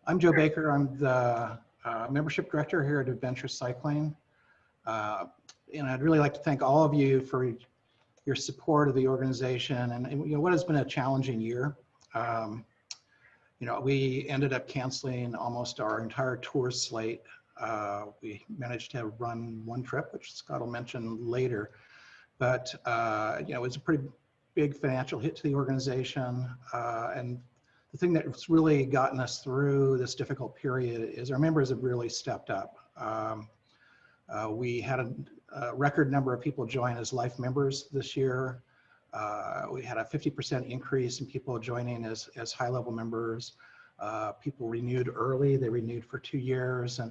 I'm Joe Baker. I'm the membership director here at Adventure Cycling. And I'd really like to thank all of you for your support of the organization and what has been a challenging year. We ended up canceling almost our entire tour slate. We managed to run one trip, which Scott will mention later. But it was a pretty big financial hit to the organization. And the thing that's really gotten us through this difficult period is our members have really stepped up. We had a record number of people join as life members this year. We had a 50% increase in people joining as high-level members. People renewed early. They renewed for 2 years. And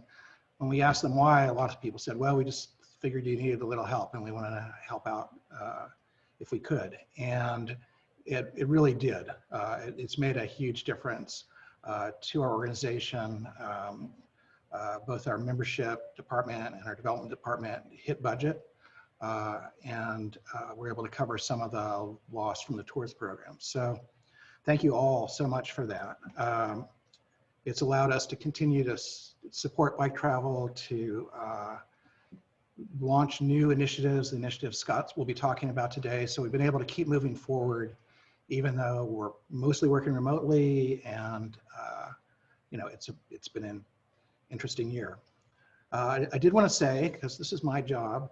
when we asked them why, a lot of people said, well, we just figured you needed a little help and we wanted to help out if we could. And it really did. It's made a huge difference to our organization. Both our membership department and our development department hit budget, and we're able to cover some of the loss from the tours program. So thank you all so much for that. It's allowed us to continue to support bike travel, to launch new initiatives, the initiatives Scott will be talking about today. So we've been able to keep moving forward, even though we're mostly working remotely, and it's been an interesting year. I did want to say, because this is my job,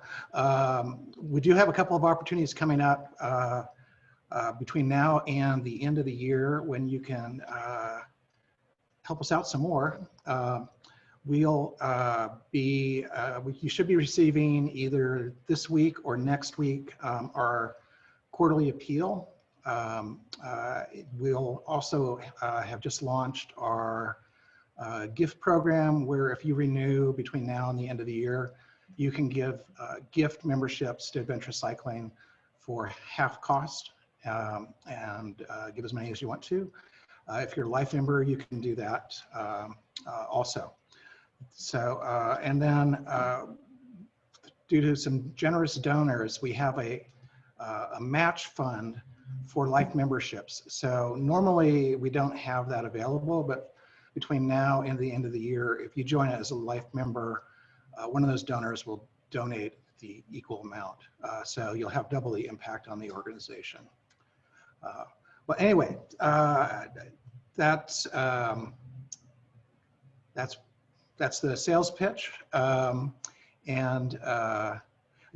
we do have a couple of opportunities coming up between now and the end of the year when you can help us out some more. You should be receiving either this week or next week our quarterly appeal. We'll also have just launched our gift program, where if you renew between now and the end of the year, you can give gift memberships to Adventure Cycling for half cost, and give as many as you want to. If you're a life member, you can do that also. So, and then due to some generous donors, we have a match fund for life memberships. So normally we don't have that available, but between now and the end of the year, if you join as a life member, one of those donors will donate the equal amount. So you'll have double the impact on the organization. Well, anyway, that's the sales pitch. And I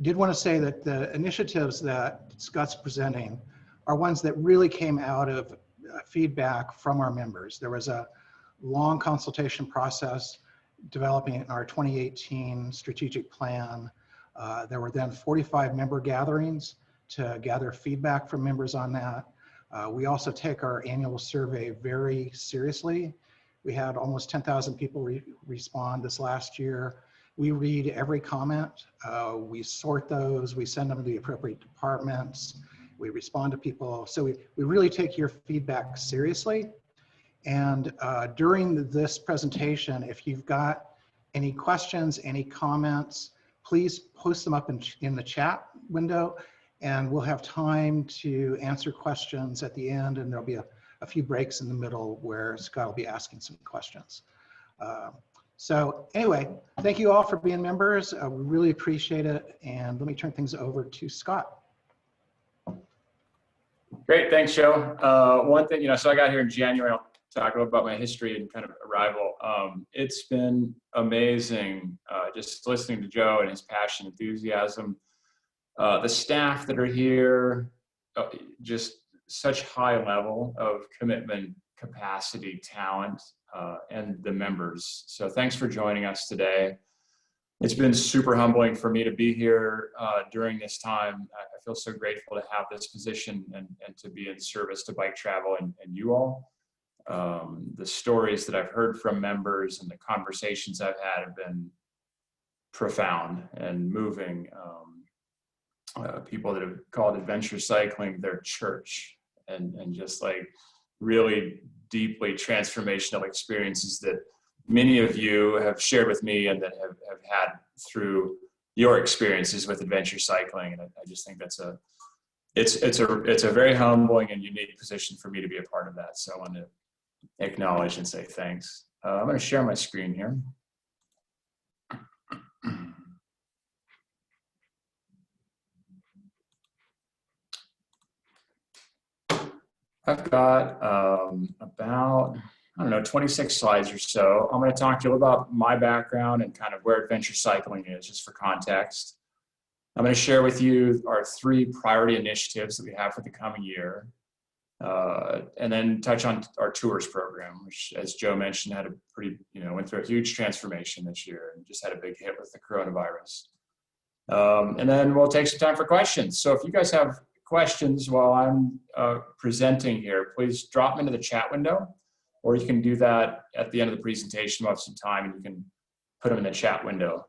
did want to say that the initiatives that Scott's presenting are ones that really came out of feedback from our members. There was a long consultation process developing our 2018 strategic plan. There were then 45 member gatherings to gather feedback from members on that. We also take our annual survey very seriously. We had almost 10,000 people respond this last year. We read every comment. We sort those. We send them to the appropriate departments. We respond to people. So we really take your feedback seriously. And during this presentation, if you've got any questions, any comments, please post them up in the chat window, and we'll have time to answer questions at the end, and there'll be a few breaks in the middle where Scott will be asking some questions. So anyway, thank you all for being members. We really appreciate it. And let me turn things over to Scott. Great, thanks, Joe. One thing, so I got here in January. I'll talk a little about my history and kind of arrival. It's been amazing just listening to Joe and his passion, enthusiasm. The staff that are here, just such high level of commitment, capacity, talent, and the members. So thanks for joining us today. It's been super humbling for me to be here during this time. I feel so grateful to have this position and to be in service to bike travel and you all. The stories that I've heard from members and the conversations I've had have been profound and moving. People that have called Adventure Cycling their church, and just like really deeply transformational experiences that many of you have shared with me and that have had through your experiences with Adventure Cycling. And I just think it's a very humbling and unique position for me to be a part of that. So I want to acknowledge and say thanks. I'm going to share my screen here. I've got about, I don't know, 26 slides or so. I'm going to talk to you about my background and kind of where adventure cycling is, just for context. I'm going to share with you our 3 priority initiatives that we have for the coming year. And then touch on our tours program, which, as Joe mentioned, had a pretty, went through a huge transformation this year and just had a big hit with the coronavirus. And then we'll take some time for questions. So if you guys have questions while I'm presenting here, please drop them into the chat window, or you can do that at the end of the presentation. We'll have some time and you can put them in the chat window.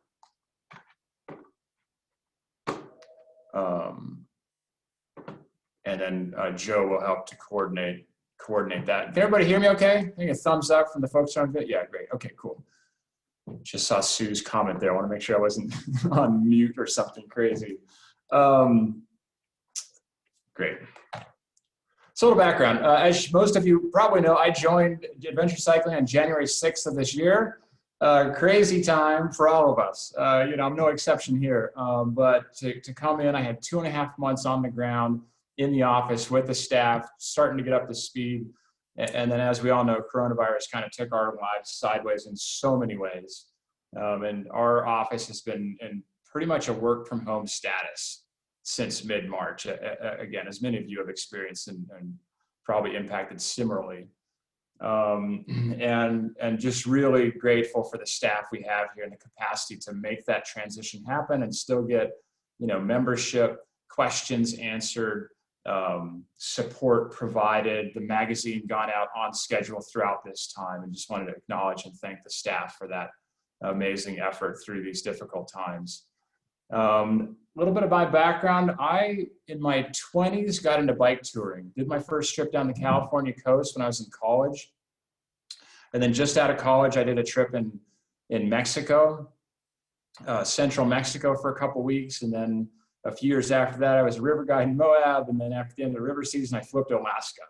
And then Joe will help to coordinate that. Can everybody hear me okay? I think a thumbs up from the folks on video. Yeah, great. Okay, cool. Just saw Sue's comment there. I want to make sure I wasn't on mute or something crazy. Great. So a little background. As most of you probably know, I joined adventure cycling on January 6th of this year. Crazy time for all of us. I'm no exception here. But to come in, I had 2.5 months on the ground in the office with the staff, starting to get up to speed. And then, as we all know, coronavirus kind of took our lives sideways in so many ways. And our office has been in pretty much a work from home status since mid-March. Again, as many of you have experienced and probably impacted similarly. And just really grateful for the staff we have here and the capacity to make that transition happen and still get, membership questions answered, support provided, the magazine gone out on schedule throughout this time, and just wanted to acknowledge and thank the staff for that amazing effort through these difficult times. A little bit of my background. I, in my 20s, got into bike touring. Did my first trip down the California coast when I was in college. And then just out of college, I did a trip in Mexico, central Mexico for a couple weeks. And then a few years after that, I was a river guide in Moab. And then after the end of the river season, I flew up to Alaska.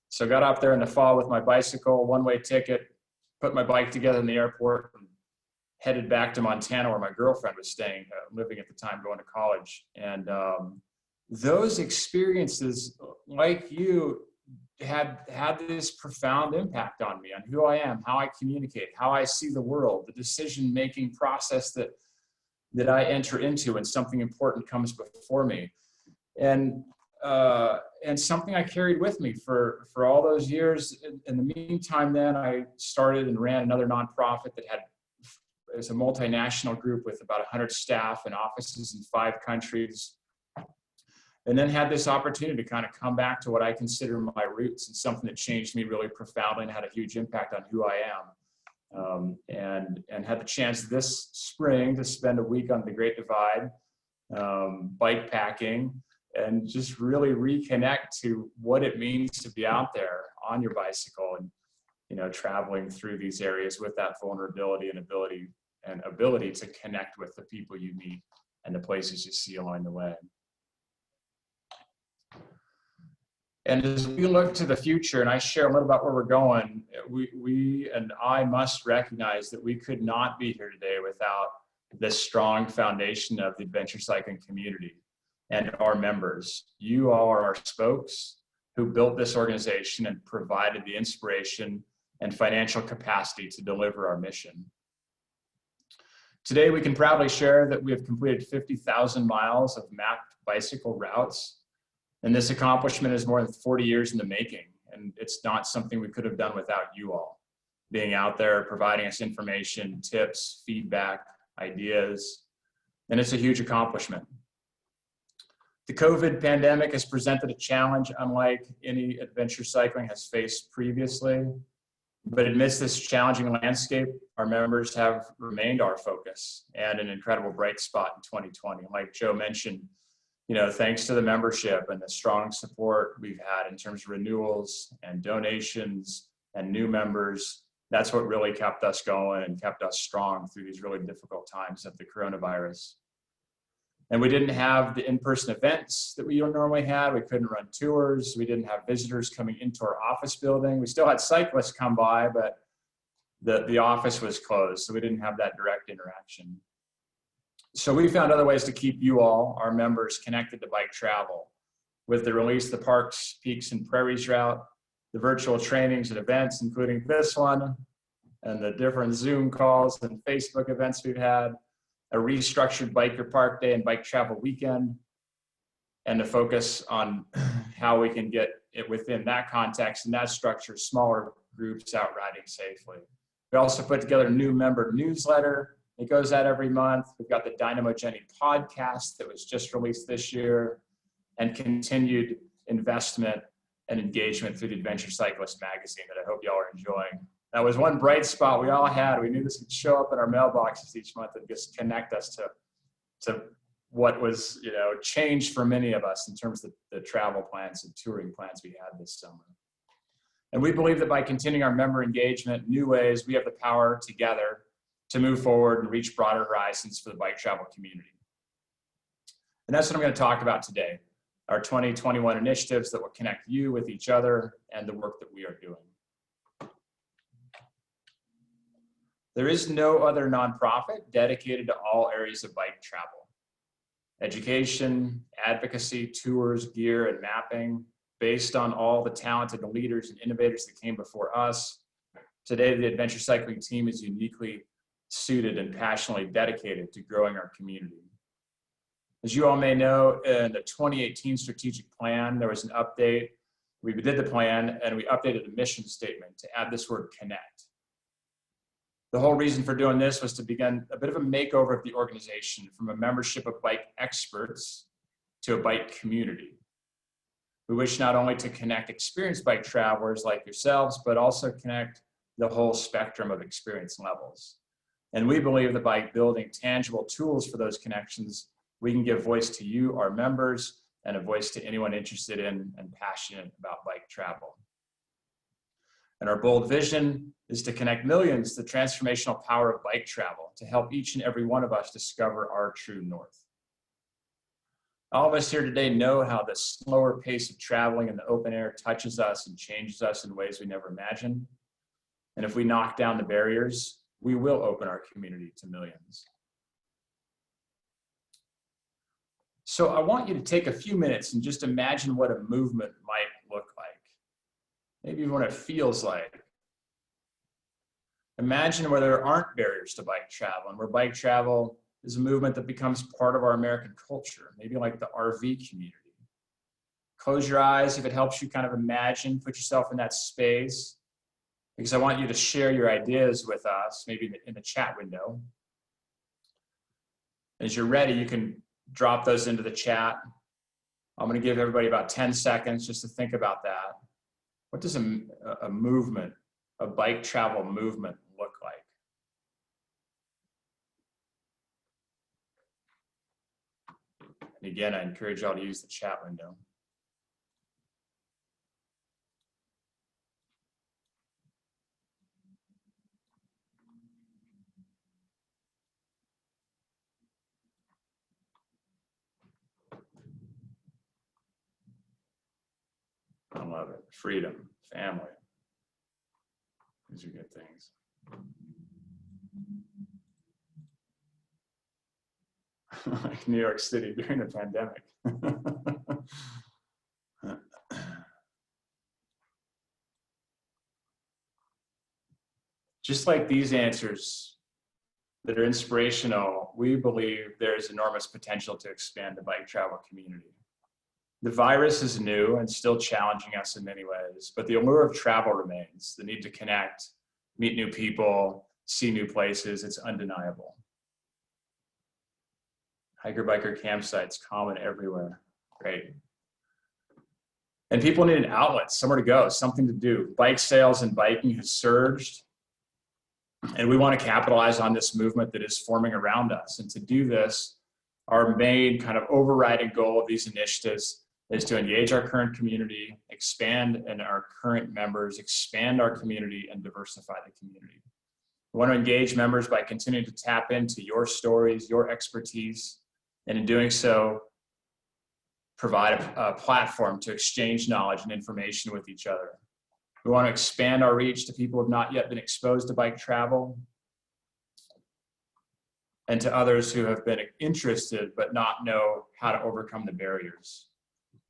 So I got up there in the fall with my bicycle, one-way ticket, put my bike together in the airport, and headed back to Montana where my girlfriend was staying, living at the time, going to college. And those experiences, like you, had this profound impact on me, on who I am, how I communicate, how I see the world, the decision-making process that I enter into when something important comes before me. And something I carried with me for all those years. In the meantime, then I started and ran another nonprofit that it was a multinational group with about 100 staff and offices in 5 countries. And then had this opportunity to kind of come back to what I consider my roots and something that changed me really profoundly and had a huge impact on who I am. And had the chance this spring to spend a week on the Great Divide, bike packing, and just really reconnect to what it means to be out there on your bicycle and, traveling through these areas with that vulnerability and ability to connect with the people you meet and the places you see along the way. And as we look to the future, and I share a little about where we're going, we and I must recognize that we could not be here today without this strong foundation of the adventure cycling community and our members. You all are our spokes who built this organization and provided the inspiration and financial capacity to deliver our mission. Today, we can proudly share that we have completed 50,000 miles of mapped bicycle routes. And this accomplishment is more than 40 years in the making. And it's not something we could have done without you all being out there, providing us information, tips, feedback, ideas. And it's a huge accomplishment. The COVID pandemic has presented a challenge unlike any adventure cycling has faced previously. But amidst this challenging landscape, our members have remained our focus and an incredible bright spot in 2020. Like Joe mentioned, thanks to the membership and the strong support we've had in terms of renewals and donations and new members, that's what really kept us going and kept us strong through these really difficult times of the coronavirus. And we didn't have the in-person events that we normally had. We couldn't run tours. We didn't have visitors coming into our office building. We still had cyclists come by, but the office was closed, so we didn't have that direct interaction. So we found other ways to keep you all, our members, connected to bike travel with the release of the Parks, Peaks, and Prairies route, the virtual trainings and events, including this one, and the different Zoom calls and Facebook events we've had, a restructured Biker Park Day and Bike Travel Weekend, and to focus on how we can get it within that context and that structure, smaller groups out riding safely. We also put together a new member newsletter. It goes out every month. We've got the Dynamo Jenny podcast that was just released this year, and continued investment and engagement through the Adventure Cyclist magazine that I hope y'all are enjoying. That was one bright spot we all had. We knew this would show up in our mailboxes each month and just connect us to what was, you know, changed for many of us in terms of the travel plans and touring plans we had this summer. And we believe that by continuing our member engagement, new ways, we have the power together to move forward and reach broader horizons for the bike travel community. And that's what I'm going to talk about today, our 2021 initiatives that will connect you with each other and the work that we are doing. There is no other nonprofit dedicated to all areas of bike travel. Education, advocacy, tours, gear, and mapping, based on all the talented leaders and innovators that came before us. Today, the adventure cycling team is uniquely suited and passionately dedicated to growing our community. As you all may know, in the 2018 strategic plan, there was an update. We did the plan and we updated the mission statement to add this word connect. The whole reason for doing this was to begin a bit of a makeover of the organization from a membership of bike experts to a bike community. We wish not only to connect experienced bike travelers like yourselves, but also connect the whole spectrum of experience levels. And we believe that by building tangible tools for those connections, we can give voice to you, our members, and a voice to anyone interested in and passionate about bike travel. And our bold vision is to connect millions to the transformational power of bike travel to help each and every one of us discover our true north. All of us here today know how the slower pace of traveling in the open air touches us and changes us in ways we never imagined. And if we knock down the barriers, we will open our community to millions. So I want you to take a few minutes and just imagine what a movement might look like. Maybe what it feels like. Imagine where there aren't barriers to bike travel and where bike travel is a movement that becomes part of our American culture, maybe like the RV community. Close your eyes if it helps you kind of imagine, put yourself in that space, because I want you to share your ideas with us, maybe in the chat window. As you're ready, you can drop those into the chat. I'm going to give everybody about 10 seconds just to think about that. What does a movement, a bike travel movement look like? And again, I encourage y'all to use the chat window. I love it. Freedom, family. These are good things. Like New York City during the pandemic. Just like these answers that are inspirational, we believe there is enormous potential to expand the bike travel community. The virus is new and still challenging us in many ways, but the allure of travel remains. The need to connect, meet new people, see new places, it's undeniable. Hiker biker campsites common everywhere. Great. And people need an outlet, somewhere to go, something to do. Bike sales and biking has surged. And we want to capitalize on this movement that is forming around us. And to do this, our main kind of overriding goal of these initiatives is to engage our current community, expand in our current members, expand our community, and diversify the community. We want to engage members by continuing to tap into your stories, your expertise, and in doing so, provide a platform to exchange knowledge and information with each other. We want to expand our reach to people who have not yet been exposed to bike travel, and to others who have been interested but not know how to overcome the barriers.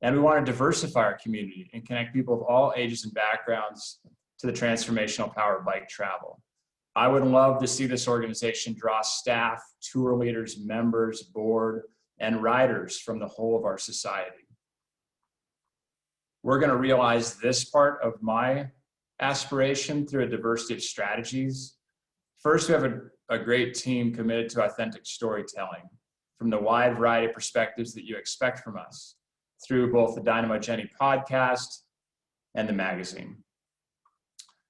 And we want to diversify our community and connect people of all ages and backgrounds to the transformational power of bike travel. I would love to see this organization draw staff, tour leaders, members, board, and riders from the whole of our society. We're going to realize this part of my aspiration through a diversity of strategies. First, we have a great team committed to authentic storytelling from the wide variety of perspectives that you expect from us through both the Dynamo Jenny podcast and the magazine.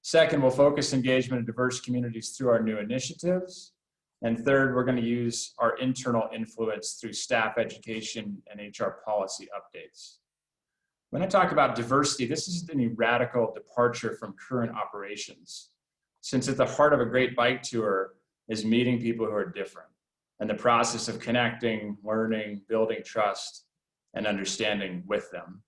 Second, we'll focus engagement in diverse communities through our new initiatives. And third, we're going to use our internal influence through staff education and HR policy updates. When I talk about diversity, this isn't any radical departure from current operations, since at the heart of a great bike tour is meeting people who are different and the process of connecting, learning, building trust, and understanding with them.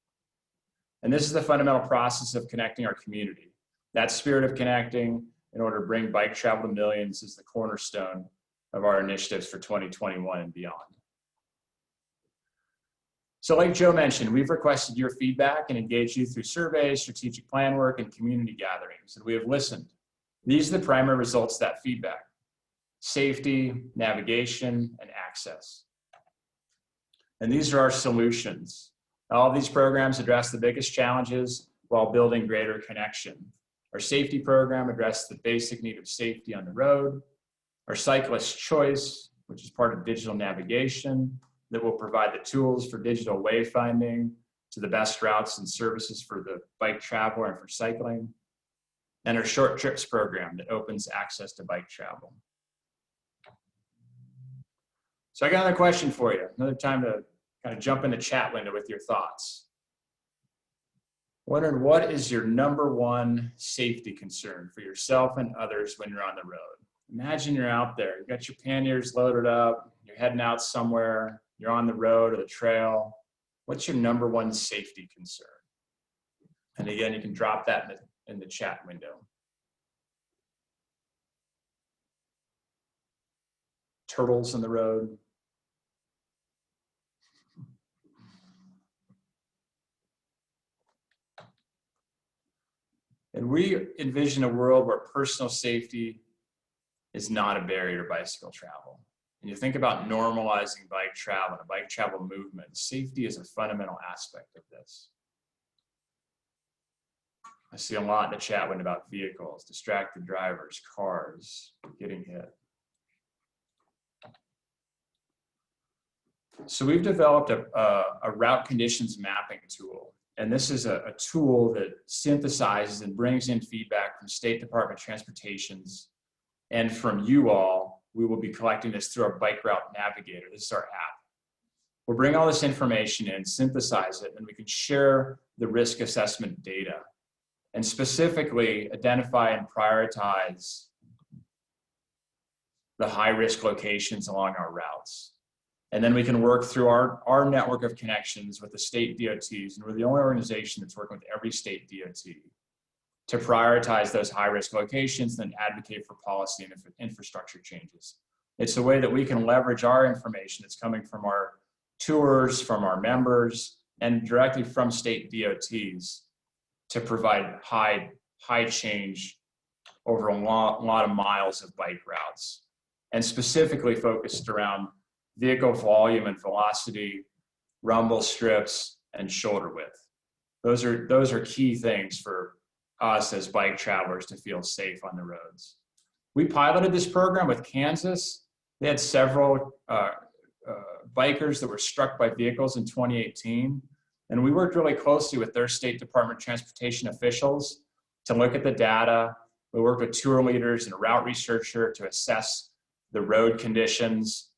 And this is the fundamental process of connecting our community. That spirit of connecting in order to bring bike travel to millions is the cornerstone of our initiatives for 2021 and beyond. So like Joe mentioned, we've requested your feedback and engaged you through surveys, strategic plan work, and community gatherings, and we have listened. These are the primary results of that feedback: safety, navigation, and access. And these are our solutions. All of these programs address the biggest challenges while building greater connection. Our safety program addresses the basic need of safety on the road. Our cyclist choice, which is part of digital navigation, that will provide the tools for digital wayfinding to the best routes and services for the bike traveler and for cycling. And our short trips program that opens access to bike travel. So I got another question for you. Another time to kind of jump in the chat window with your thoughts. Wondering, what is your number one safety concern for yourself and others when you're on the road? Imagine you're out there, you've got your panniers loaded up, you're heading out somewhere, you're on the road or the trail. What's your number one safety concern? And again, you can drop that in the chat window. Turtles in the road. And we envision a world where personal safety is not a barrier to bicycle travel. And you think about normalizing bike travel and a bike travel movement, safety is a fundamental aspect of this. I see a lot in the chat window about vehicles, distracted drivers, cars, getting hit. So we've developed a route conditions mapping tool. And this is a tool that synthesizes and brings in feedback from State Department of Transportation's and from you all. We will be collecting this through our Bike Route Navigator. This is our app. We'll bring all this information in, synthesize it, and we can share the risk assessment data and specifically identify and prioritize the high-risk locations along our routes. And then we can work through our network of connections with the state DOTs, and we're the only organization that's working with every state DOT to prioritize those high-risk locations and advocate for policy and infrastructure changes. It's a way that we can leverage our information that's coming from our tours, from our members, and directly from state DOTs to provide high change over a lot of miles of bike routes, and specifically focused around vehicle volume and velocity, rumble strips, and shoulder width. Those are key things for us as bike travelers to feel safe on the roads. We piloted this program with Kansas. They had several bikers that were struck by vehicles in 2018. And we worked really closely with their State Department of Transportation officials to look at the data. We worked with tour leaders and a route researcher to assess the road conditions.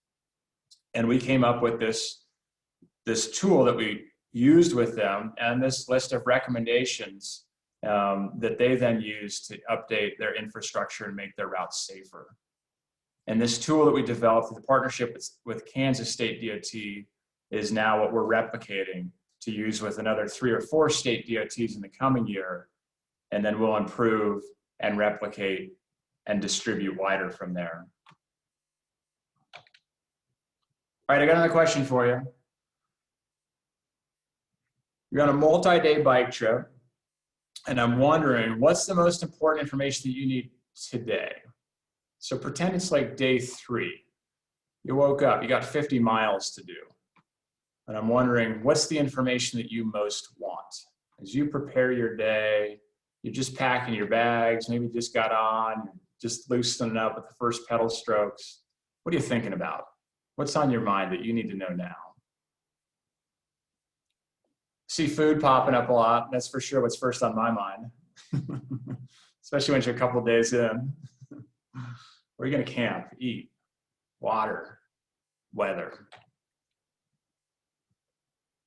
And we came up with this tool that we used with them and this list of recommendations that they then use to update their infrastructure and make their routes safer. And this tool that we developed with the partnership with Kansas State DOT is now what we're replicating to use with another 3 or 4 state DOTs in the coming year and then we'll improve and replicate and distribute wider from there. All right, I got another question for you. You're on a multi-day bike trip, and I'm wondering, what's the most important information that you need today? So pretend it's like day 3. You woke up, you got 50 miles to do. And I'm wondering, what's the information that you most want? As you prepare your day, you're just packing your bags, maybe just got on, just loosening up with the first pedal strokes. What are you thinking about? What's on your mind that you need to know now? See food popping up a lot. That's for sure what's first on my mind. Especially when you're a couple of days in. Where are you going to camp, eat, water, weather?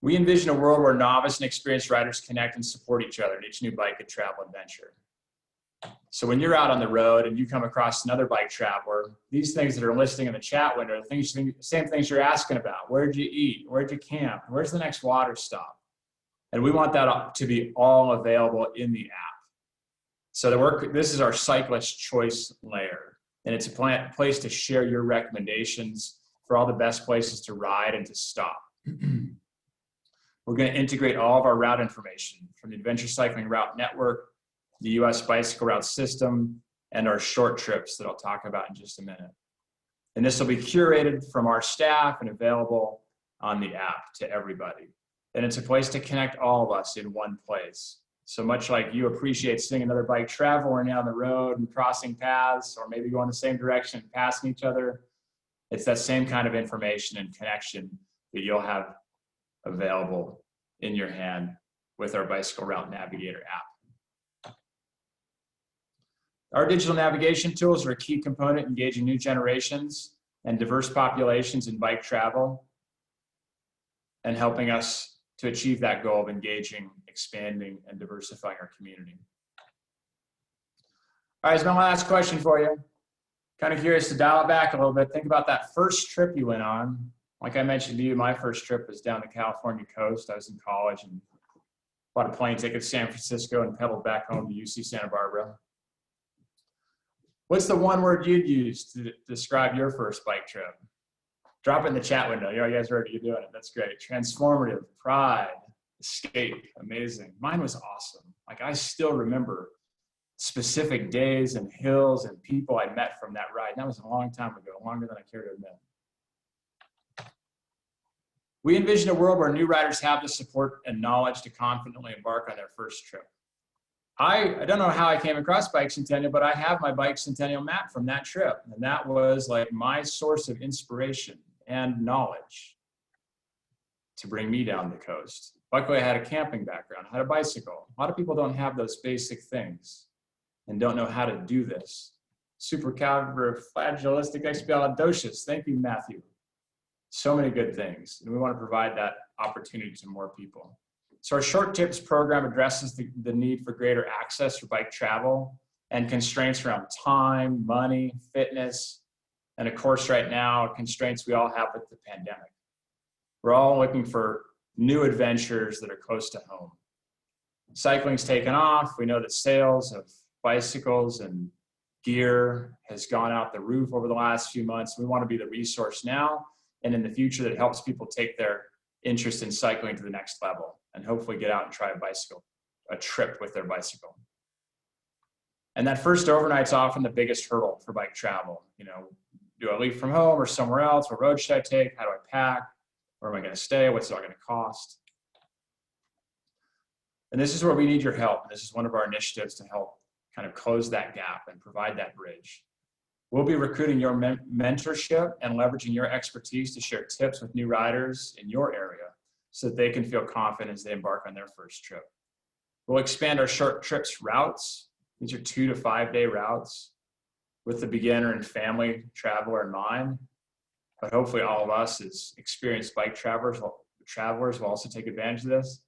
We envision a world where novice and experienced riders connect and support each other in each new bike and travel adventure. So when you're out on the road and you come across another bike traveler, these things that are listing in the chat window are things, same things you're asking about. Where'd you eat? Where'd you camp? Where's the next water stop? And we want that to be all available in the app. So this is our cyclist choice layer. And it's a place to share your recommendations for all the best places to ride and to stop. We're going to integrate all of our route information from the Adventure Cycling Route Network, the US Bicycle Route System, and our short trips that I'll talk about in just a minute. And this will be curated from our staff and available on the app to everybody. And it's a place to connect all of us in one place. So much like you appreciate seeing another bike traveler down the road and crossing paths, or maybe going the same direction and passing each other, it's that same kind of information and connection that you'll have available in your hand with our Bicycle Route Navigator app. Our digital navigation tools are a key component engaging new generations and diverse populations in bike travel and helping us to achieve that goal of engaging, expanding, and diversifying our community. All right, here's my last question for you. Kind of curious to dial it back a little bit. Think about that first trip you went on. Like I mentioned to you, my first trip was down the California coast. I was in college and bought a plane ticket to San Francisco and pedaled back home to UC Santa Barbara. What's the one word you'd use to describe your first bike trip? Drop it in the chat window. You guys are already doing it. That's great. Transformative, pride, escape, amazing. Mine was awesome. Like I still remember specific days and hills and people I met from that ride. And that was a long time ago, longer than I care to admit. We envision a world where new riders have the support and knowledge to confidently embark on their first trip. I don't know how I came across Bike Centennial, but I have my Bike Centennial map from that trip. And that was like my source of inspiration and knowledge to bring me down the coast. Luckily, I had a camping background, I had a bicycle. A lot of people don't have those basic things and don't know how to do this. Supercalifragilisticexpialidocious. Thank you, Matthew. So many good things. And we want to provide that opportunity to more people. So our short tips program addresses the need for greater access for bike travel and constraints around time, money, fitness, and of course right now, constraints we all have with the pandemic. We're all looking for new adventures that are close to home. Cycling's taken off. We know that sales of bicycles and gear has gone out the roof over the last few months. We want to be the resource now and in the future that helps people take their interest in cycling to the next level and hopefully get out and try a trip with their bicycle. And that first overnight's often the biggest hurdle for bike travel. You know, do I leave from home or somewhere else? What road should I take? How do I pack? Where am I going to stay? What's it all going to cost? And this is where we need your help. This is one of our initiatives to help kind of close that gap and provide that bridge. We'll be recruiting your mentorship and leveraging your expertise to share tips with new riders in your area so that they can feel confident as they embark on their first trip. We'll expand our short trips routes. These are 2 to 5 day routes with the beginner and family traveler in mind. But hopefully all of us as experienced bike travelers will also take advantage of this.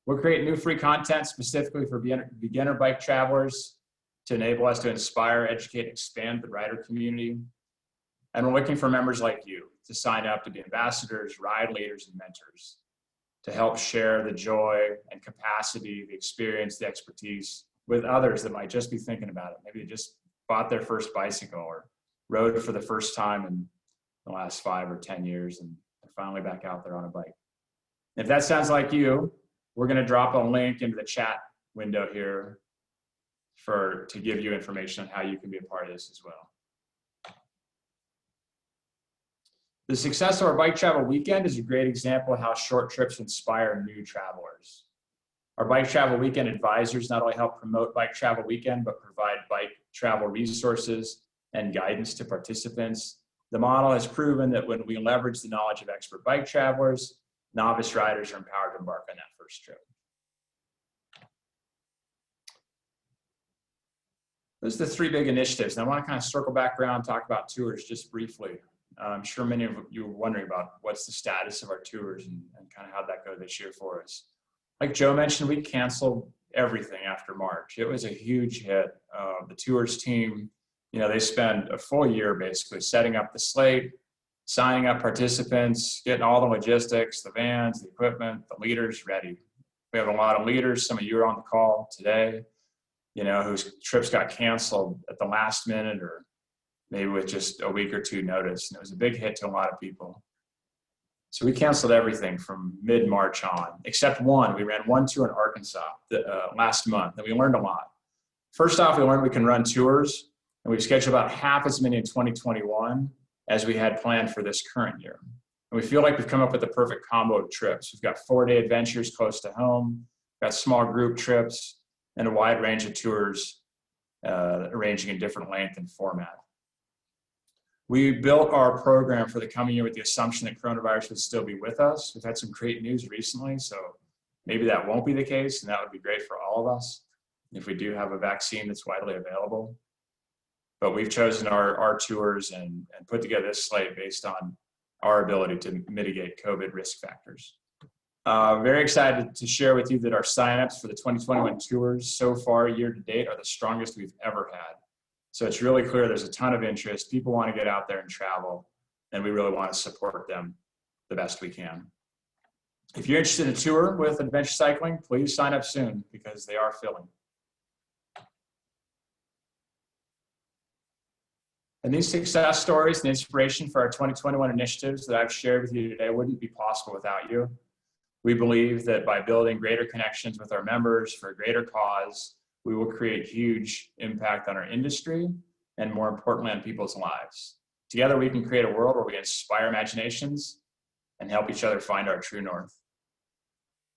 We'll create new free content specifically for beginner bike travelers to enable us to inspire, educate, expand the rider community. And we're looking for members like you to sign up to be ambassadors, ride leaders, and mentors to help share the joy and capacity, the experience, the expertise with others that might just be thinking about it. Maybe they just bought their first bicycle or rode for the first time in the last 5 or 10 years and they're finally back out there on a bike. If that sounds like you, we're going to drop a link into the chat window here to give you information on how you can be a part of this as well. The success of our bike travel weekend is a great example of how short trips inspire new travelers. Our bike travel weekend advisors not only help promote bike travel weekend, but provide bike travel resources and guidance to participants. The model has proven that when we leverage the knowledge of expert bike travelers, novice riders are empowered to embark on that first trip. Those are the 3 big initiatives. And I want to kind of circle back around and talk about tours just briefly. I'm sure many of you are wondering about what's the status of our tours and kind of how'd that go this year for us. Like Joe mentioned, we canceled everything after March. It was a huge hit. The tours team, you know, they spent a full year basically setting up the slate, signing up participants, getting all the logistics, the vans, the equipment, the leaders ready. We have a lot of leaders. Some of you are on the call today, you know, whose trips got canceled at the last minute or maybe with just a week or 2 notice. And it was a big hit to a lot of people. So we canceled everything from mid-March on, except one. We ran one tour in Arkansas last month, and we learned a lot. First off, we learned we can run tours, and we've scheduled about half as many in 2021 as we had planned for this current year. And we feel like we've come up with the perfect combo of trips. We've got 4-day adventures close to home, got small group trips, and a wide range of tours ranging in different length and format. We built our program for the coming year with the assumption that coronavirus would still be with us. We've had some great news recently, so maybe that won't be the case, and that would be great for all of us if we do have a vaccine that's widely available. But we've chosen our tours and put together this slate based on our ability to mitigate COVID risk factors. Very excited to share with you that our signups for the 2021 tours so far year to date are the strongest we've ever had. So it's really clear there's a ton of interest. People want to get out there and travel, and we really want to support them the best we can. If you're interested in a tour with adventure cycling, please sign up soon because they are filling. And these success stories and inspiration for our 2021 initiatives that I've shared with you today wouldn't be possible without you. We believe that by building greater connections with our members for a greater cause, we will create huge impact on our industry and, more importantly, on people's lives. Together, we can create a world where we inspire imaginations and help each other find our true north.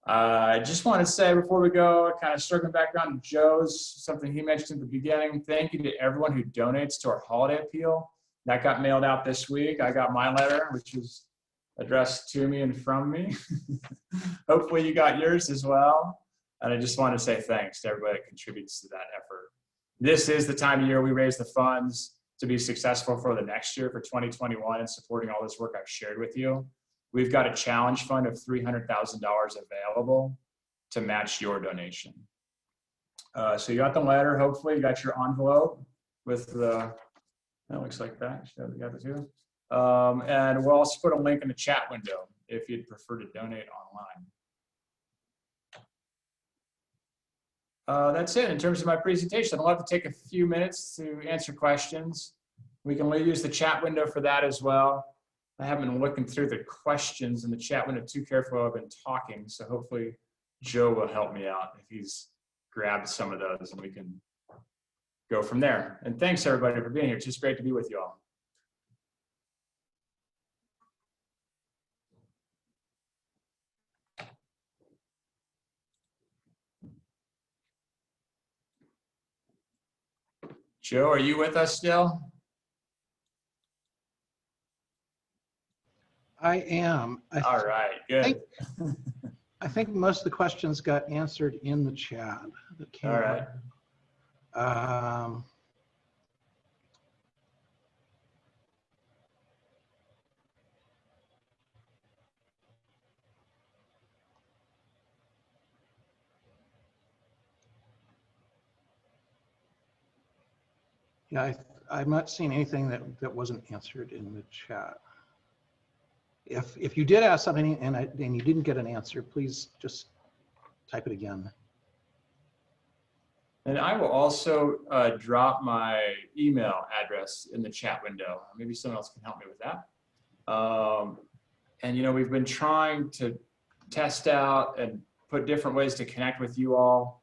I just want to say before we go, kind of circling back around to Joe's, something he mentioned at the beginning, thank you to everyone who donates to our holiday appeal. That got mailed out this week. I got my letter, which is addressed to me and from me. Hopefully you got yours as well. And I just want to say thanks to everybody that contributes to that effort. This is the time of year we raise the funds to be successful for the next year for 2021 and supporting all this work I've shared with you. We've got a challenge fund of $300,000 available to match your donation. So you got the letter, hopefully you got your envelope with the, that looks like that, so we got the two. And we'll also put a link in the chat window if you'd prefer to donate online. That's it in terms of my presentation. I'd love to take a few minutes to answer questions. We can use the chat window for that as well. I haven't been looking through the questions in the chat window too carefully while I've been talking, so hopefully Joe will help me out if he's grabbed some of those and we can go from there. And thanks everybody for being here. It's just great to be with you all. Joe, are you with us still? I am. All right, good. I think most of the questions got answered in the chat. That came all right. Yeah, I'm not seeing anything that wasn't answered in the chat. If you did ask something and you didn't get an answer, please just type it again. And I will also drop my email address in the chat window. Maybe someone else can help me with that. And, you know, we've been trying to test out and put different ways to connect with you all.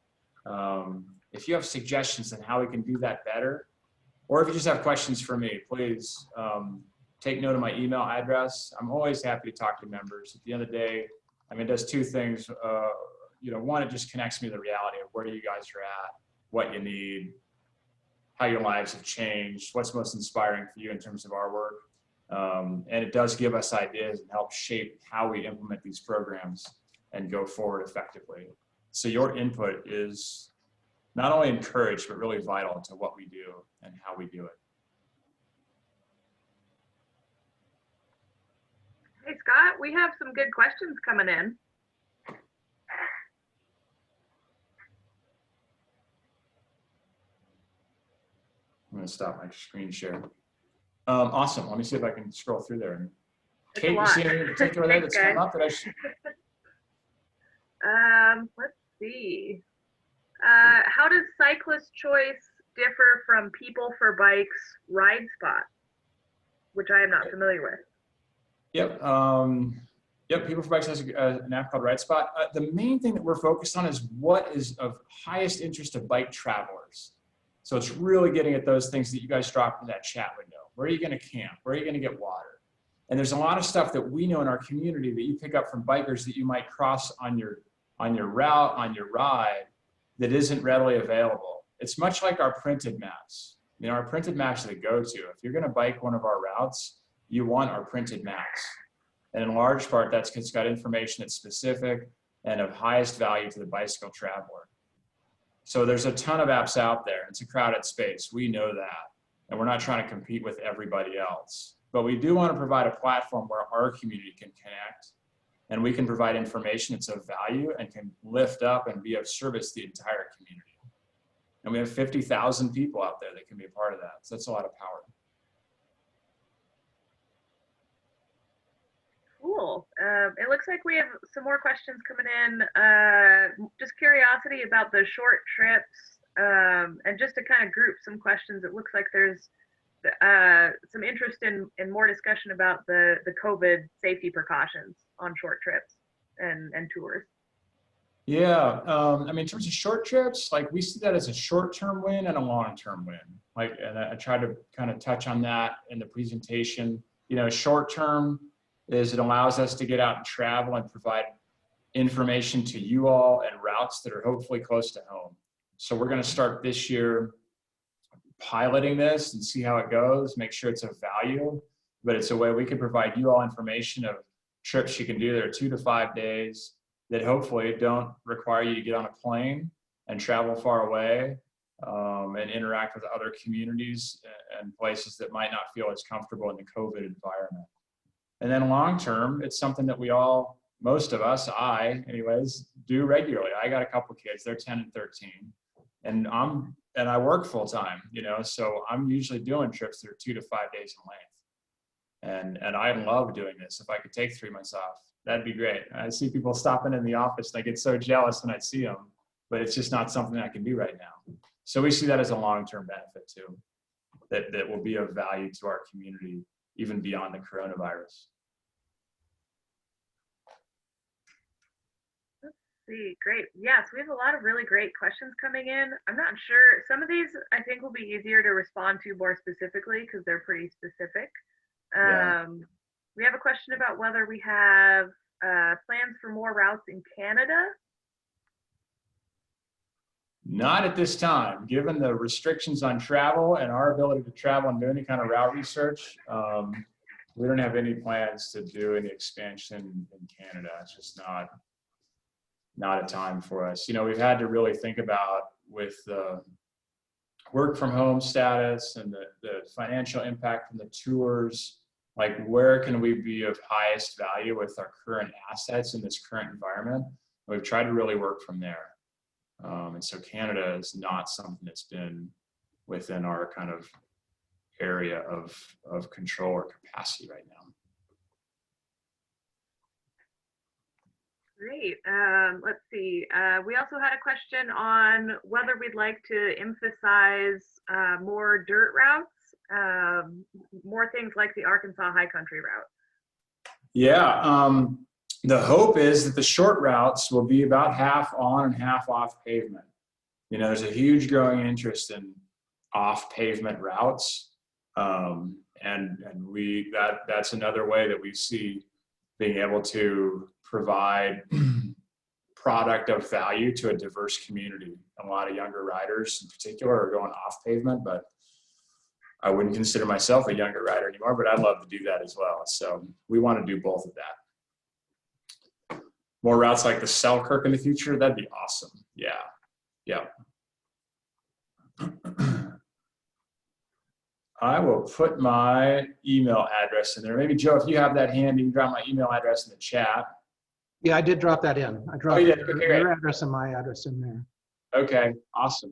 If you have suggestions on how we can do that better, or if you just have questions for me, please take note of my email address. I'm always happy to talk to members. At the end of the day, I mean, it does two things. You know, one, it just connects me to the reality of where you guys are at, what you need, how your lives have changed, what's most inspiring for you in terms of our work. And it does give us ideas and help shape how we implement these programs and go forward effectively. So your input is not only encouraged, but really vital to what we do and how we do it. Hey, Scott, we have some good questions coming in. I'm going to stop my screen share. Awesome. Let me see if I can scroll through there. It's a Kate, you lot. see anything in particular there that's come up that I should? Let's see. How does cyclist choice differ from People for Bikes Ride Spot, which I am not familiar with? Yep. Yep. People for Bikes has an app called Ride Spot. The main thing that we're focused on is what is of highest interest to bike travelers. So it's really getting at those things that you guys dropped in that chat window. Where are you going to camp? Where are you going to get water? And there's a lot of stuff that we know in our community that you pick up from bikers that you might cross on your route, on your ride, that isn't readily available. It's much like our printed maps. You know, our printed maps that go to, if you're going to bike one of our routes, you want our printed maps. And in large part, that's because it's got information that's specific and of highest value to the bicycle traveler. So there's a ton of apps out there. It's a crowded space. We know that. And we're not trying to compete with everybody else. But we do want to provide a platform where our community can connect and we can provide information that's of value and can lift up and be of service to the entire community. And we have 50,000 people out there that can be a part of that. So that's a lot of power. Cool. It looks like we have some more questions coming in. Just curiosity about the short trips, and just to kind of group some questions, it looks like there's some interest in more discussion about the COVID safety precautions on short trips and tours. Yeah, I mean, in terms of short trips, like we see that as a short-term win and a long-term win. Like, and I tried to kind of touch on that in the presentation. You know, short-term is it allows us to get out and travel and provide information to you all and routes that are hopefully close to home. So we're going to start this year piloting this and see how it goes, make sure it's of value, but it's a way we can provide you all information of trips you can do that are 2 to 5 days that hopefully don't require you to get on a plane and travel far away and interact with other communities and places that might not feel as comfortable in the COVID environment. And then long term, it's something that we all, most of us, I anyways, do regularly. I got a couple kids, they're 10 and 13, and I work full time, you know, so I'm usually doing trips that are 2 to 5 days in length. And I love doing this. If I could take 3 months off, that'd be great. I see people stopping in the office and I get so jealous when I see them, but it's just not something I can do right now. So we see that as a long-term benefit too, that will be of value to our community, even beyond the coronavirus. See, great. Yes, we have a lot of really great questions coming in. I'm not sure, some of these I think will be easier to respond to more specifically because they're pretty specific. Yeah. We have a question about whether we have plans for more routes in Canada. Not at this time, given the restrictions on travel and our ability to travel and do any kind of route research. We don't have any plans to do any expansion in Canada. It's just not a time for us. You know, we've had to really think about with the work from home status and the financial impact from the tours, like where can we be of highest value with our current assets in this current environment? And we've tried to really work from there. And so Canada is not something that's been within our kind of area of control or capacity right now. Great. Let's see. We also had a question on whether we'd like to emphasize more dirt routes, more things like the Arkansas High Country route. Yeah, the hope is that the short routes will be about half on and half off pavement. You know, there's a huge growing interest in off pavement routes. And that's another way that we see being able to provide product of value to a diverse community. A lot of younger riders in particular are going off pavement, but I wouldn't consider myself a younger rider anymore, but I'd love to do that as well. So we want to do both of that. More routes like the Selkirk in the future, that'd be awesome. Yeah, yeah. I will put my email address in there. Maybe Joe, if you have that handy, you can drop my email address in the chat. Yeah, I did drop that in. I dropped you did? Okay, your address and my address in there. Okay, awesome.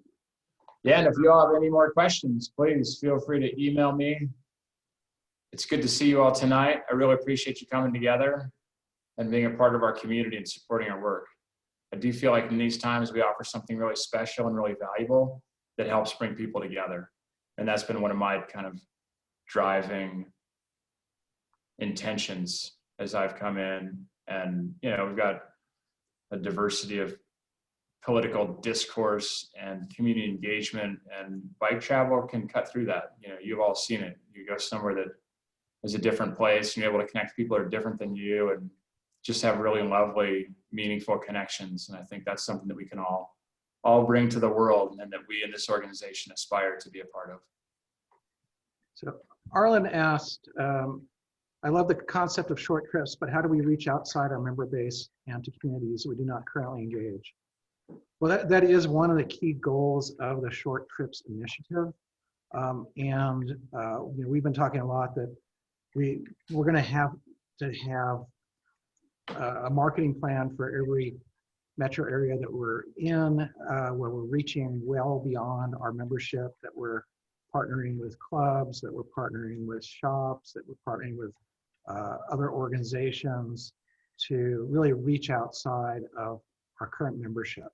Yeah, and if you all have any more questions, please feel free to email me. It's good to see you all tonight. I really appreciate you coming together and being a part of our community and supporting our work. I do feel like in these times we offer something really special and really valuable that helps bring people together. And that's been one of my kind of driving intentions as I've come in. And, you know, we've got a diversity of political discourse and community engagement, and bike travel can cut through that. You know, you've all seen it. You go somewhere that is a different place, and you're able to connect people who are different than you and just have really lovely, meaningful connections. And I think that's something that we can all bring to the world, and that we in this organization aspire to be a part of. So Arlen asked, I love the concept of short trips, but how do we reach outside our member base and to communities we do not currently engage? Well, that is one of the key goals of the Short Trips Initiative. You know, we've been talking a lot that we're going to have a marketing plan for every metro area that we're in, where we're reaching well beyond our membership, that we're partnering with clubs, that we're partnering with shops, that we're partnering with other organizations to really reach outside of our current membership.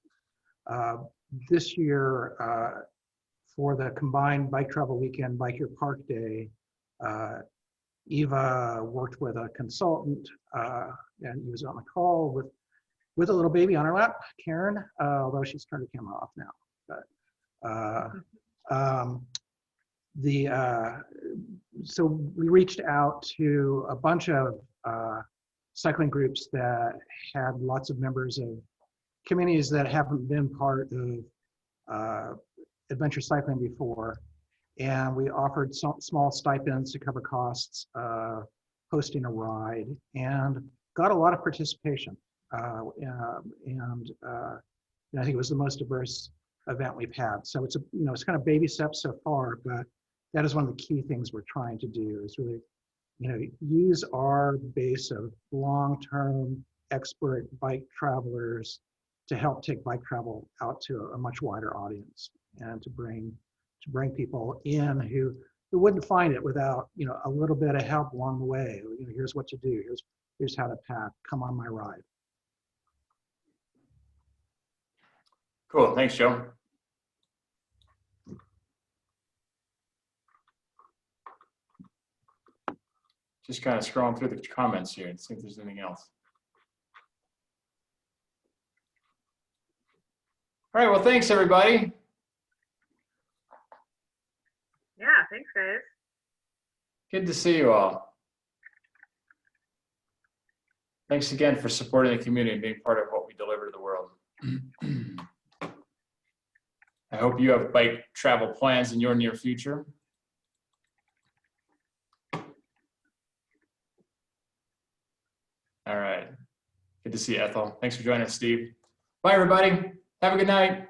This year, for the combined Bike Travel Weekend, Bike Your Park Day, Eva worked with a consultant, and he was on the call with a little baby on her lap, Karen, although she's turned the camera off now. But so we reached out to a bunch of cycling groups that had lots of members of communities that haven't been part of adventure cycling before. And we offered small stipends to cover costs, hosting a ride, and got a lot of participation. I think it was the most diverse event we've had. So it's it's kind of baby steps so far, but that is one of the key things we're trying to do, is really, use our base of long-term expert bike travelers to help take bike travel out to a much wider audience, and to bring people in who wouldn't find it without a little bit of help along the way. Here's what to do. Here's how to pack. Come on my ride. Cool. Thanks, Joe. Just kind of scrolling through the comments here and see if there's anything else. All right. Well, thanks, everybody. Yeah, thanks, guys. Good to see you all. Thanks again for supporting the community and being part of what we deliver to the world. I hope you have bike travel plans in your near future. All right. Good to see you, Ethel. Thanks for joining us, Steve. Bye, everybody. Have a good night.